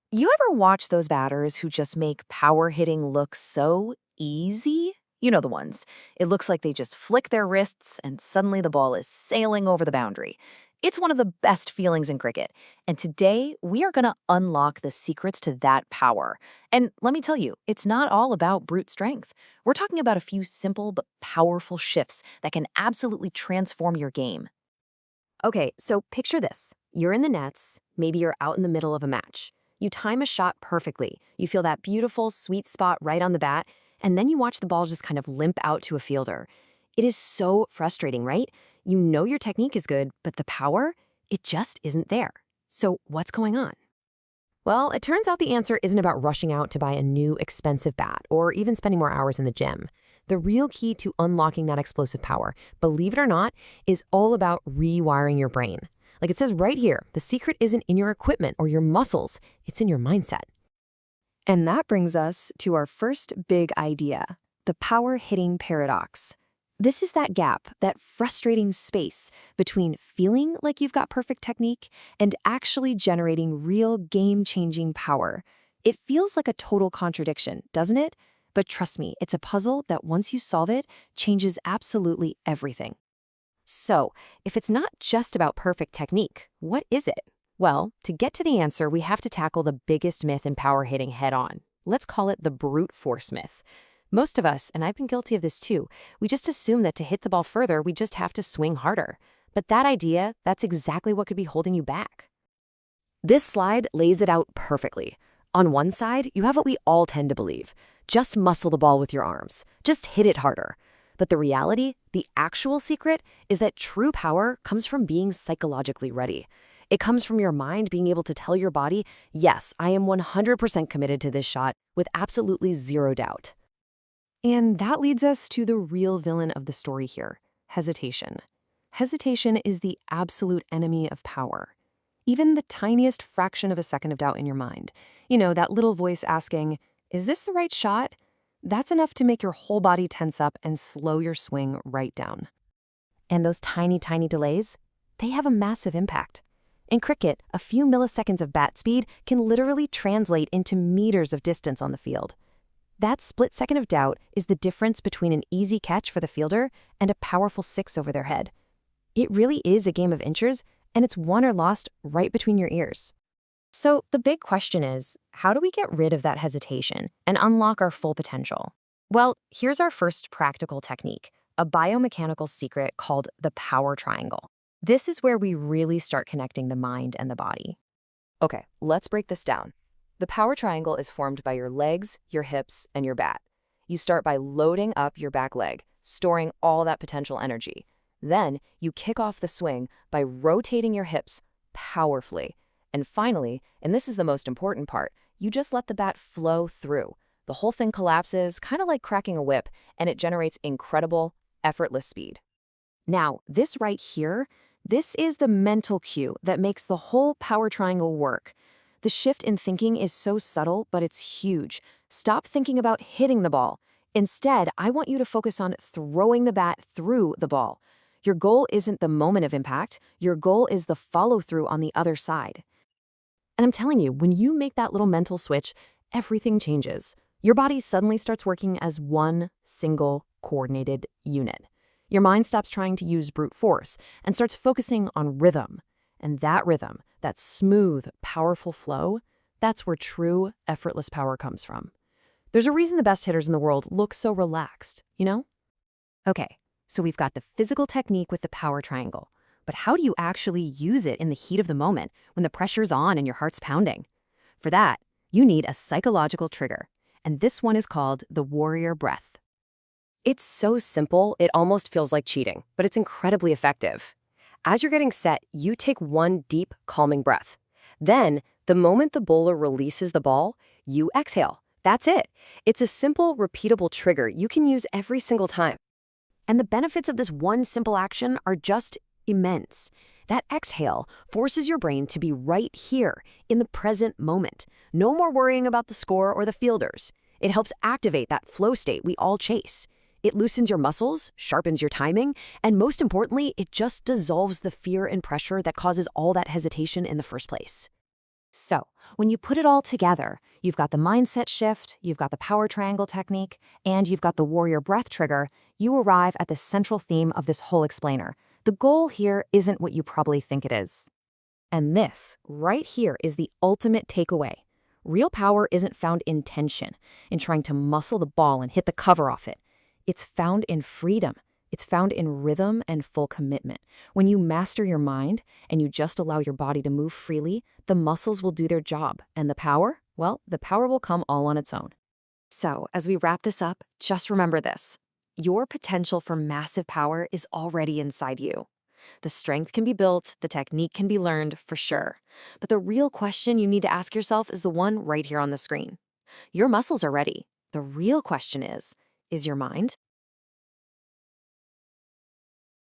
You ever watch those batters who just make power hitting look so easy? You know the ones. It looks like they just flick their wrists and suddenly the ball is sailing over the boundary. It's one of the best feelings in cricket. And today, we are going to unlock the secrets to that power. And let me tell you, it's not all about brute strength. We're talking about a few simple but powerful shifts that can absolutely transform your game. Okay, so picture this. You're in the nets, maybe you're out in the middle of a match. You time a shot perfectly. You feel that beautiful, sweet spot right on the bat, and then you watch the ball just kind of limp out to a fielder. It is so frustrating, right? You know your technique is good, but the power, it just isn't there. So what's going on? Well, it turns out the answer isn't about rushing out to buy a new expensive bat or even spending more hours in the gym. The real key to unlocking that explosive power, believe it or not, is all about rewiring your brain. Like it says right here, the secret isn't in your equipment or your muscles, it's in your mindset. And that brings us to our first big idea, the power hitting paradox. This is that gap, that frustrating space between feeling like you've got perfect technique and actually generating real game-changing power. It feels like a total contradiction, doesn't it? But trust me, it's a puzzle that once you solve it, changes absolutely everything. So, if it's not just about perfect technique, what is it? Well, to get to the answer, we have to tackle the biggest myth in power hitting head on. Let's call it the brute force myth. Most of us, and I've been guilty of this too, we just assume that to hit the ball further, we just have to swing harder. But that idea, that's exactly what could be holding you back. This slide lays it out perfectly. On one side, you have what we all tend to believe. Just muscle the ball with your arms. Just hit it harder. But the reality, the actual secret, is that true power comes from being psychologically ready. It comes from your mind being able to tell your body, yes, I am 100% committed to this shot with absolutely zero doubt. And that leads us to the real villain of the story here, hesitation. Hesitation is the absolute enemy of power. Even the tiniest fraction of a second of doubt in your mind, that little voice asking, is this the right shot? That's enough to make your whole body tense up and slow your swing right down. And those tiny, tiny delays, they have a massive impact. In cricket, a few milliseconds of bat speed can literally translate into meters of distance on the field. That split second of doubt is the difference between an easy catch for the fielder and a powerful six over their head. It really is a game of inches, and it's won or lost right between your ears. So the big question is, how do we get rid of that hesitation and unlock our full potential? Well, here's our first practical technique, a biomechanical secret called the power triangle. This is where we really start connecting the mind and the body. Okay, let's break this down. The power triangle is formed by your legs, your hips, and your bat. You start by loading up your back leg, storing all that potential energy. Then you kick off the swing by rotating your hips powerfully. And finally, and this is the most important part, you just let the bat flow through. The whole thing collapses, kind of like cracking a whip, and it generates incredible, effortless speed. Now, this right here, this is the mental cue that makes the whole power triangle work. The shift in thinking is so subtle, but it's huge. Stop thinking about hitting the ball. Instead, I want you to focus on throwing the bat through the ball. Your goal isn't the moment of impact. Your goal is the follow-through on the other side. And I'm telling you, when you make that little mental switch, everything changes. Your body suddenly starts working as one single coordinated unit. Your mind stops trying to use brute force and starts focusing on rhythm. And that rhythm, that smooth, powerful flow, that's where true, effortless power comes from. There's a reason the best hitters in the world look so relaxed, Okay, so we've got the physical technique with the power triangle. But how do you actually use it in the heat of the moment when the pressure's on and your heart's pounding? For that, you need a psychological trigger, and this one is called the warrior breath. It's so simple, it almost feels like cheating, but it's incredibly effective. As you're getting set, you take one deep, calming breath. Then, the moment the bowler releases the ball, you exhale. That's it. It's a simple, repeatable trigger you can use every single time. And the benefits of this one simple action are just immense. That exhale forces your brain to be right here, in the present moment. No more worrying about the score or the fielders. It helps activate that flow state we all chase. It loosens your muscles, sharpens your timing, and most importantly, it just dissolves the fear and pressure that causes all that hesitation in the first place. So, when you put it all together, you've got the mindset shift, you've got the power triangle technique, and you've got the warrior breath trigger, you arrive at the central theme of this whole explainer. The goal here isn't what you probably think it is. And this, right here, is the ultimate takeaway. Real power isn't found in tension, in trying to muscle the ball and hit the cover off it. It's found in freedom. It's found in rhythm and full commitment. When you master your mind and you just allow your body to move freely, the muscles will do their job. And the power? Well, the power will come all on its own. So, as we wrap this up, just remember this. Your potential for massive power is already inside you. The strength can be built, the technique can be learned, for sure. But the real question you need to ask yourself is the one right here on the screen. Your muscles are ready. The real question is your mind?